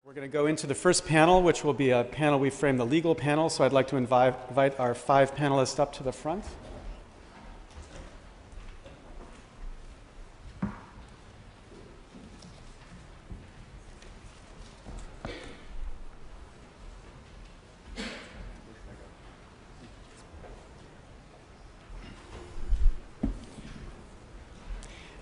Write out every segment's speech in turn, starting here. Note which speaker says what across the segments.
Speaker 1: We're going to go into the first panel, which will be a panel we framed the legal panel. So I'd like to invite our 5 panelists up to the front.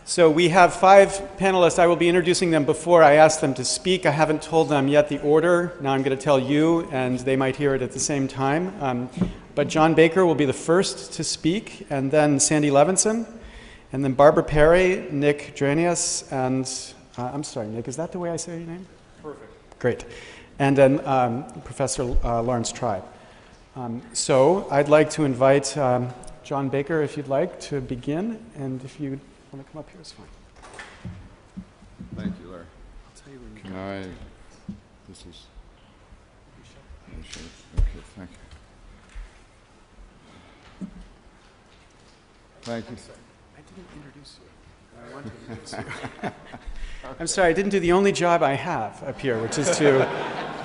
Speaker 1: So we have 5 panelists. I will be introducing them before I ask them to speak. I haven't told them yet the order. Now I'm going to tell you, and they might hear it at the same time. But John Baker will be the first to speak, and then Sandy Levinson, and then Barbara Perry, Nick Dranius, and I'm sorry, Nick, is that the way I say your name? Perfect. Great. And then Professor Lawrence Tribe. So I'd like to invite John Baker, if you'd like, to begin, and if you want to come up here, it's fine.
Speaker 2: Thank you, Larry.
Speaker 1: I'll tell you when you
Speaker 2: Can
Speaker 1: come.
Speaker 2: this is, okay, thank you. Thank you.
Speaker 1: I didn't introduce you. I want to introduce you. I'm sorry, I didn't do the only job I have up here, which is to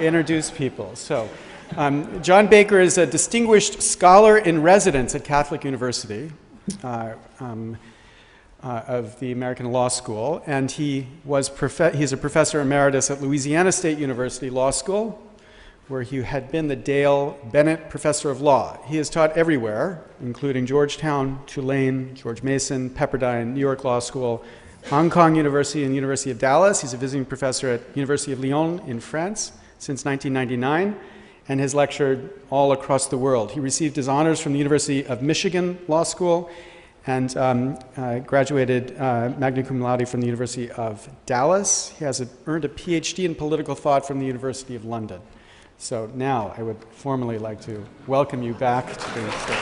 Speaker 1: introduce people. So, John Baker is a distinguished scholar in residence at Catholic University of the American Law School, and he's a professor emeritus at Louisiana State University Law School, where he had been the Dale Bennett Professor of Law. He has taught everywhere, including Georgetown, Tulane, George Mason, Pepperdine, New York Law School, Hong Kong University, and University of Dallas. He's a visiting professor at University of Lyon in France since 1999, and has lectured all across the world. He received his honors from the University of Michigan Law School and graduated magna cum laude from the University of Dallas. He has earned a PhD in political thought from the University of London. So now I would formally like to welcome you back to the stage.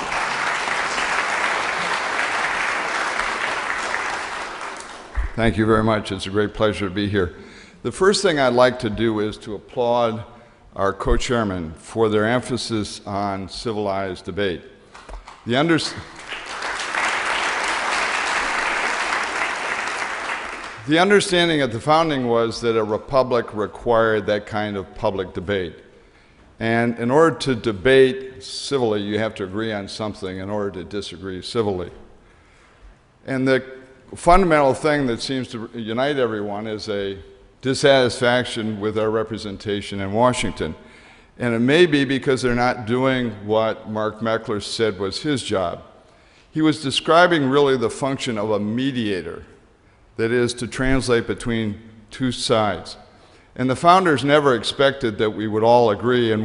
Speaker 2: Thank you very much. It's a great pleasure to be here. The first thing I'd like to do is to applaud our co-chairmen for their emphasis on civilized debate. The understanding at the founding was that a republic required that kind of public debate. And in order to debate civilly, you have to agree on something in order to disagree civilly. And the fundamental thing that seems to unite everyone is a dissatisfaction with our representation in Washington. And it may be because they're not doing what Mark Meckler said was his job. He was describing really the function of a mediator, that is, to translate between two sides. And the founders never expected that we would all agree, and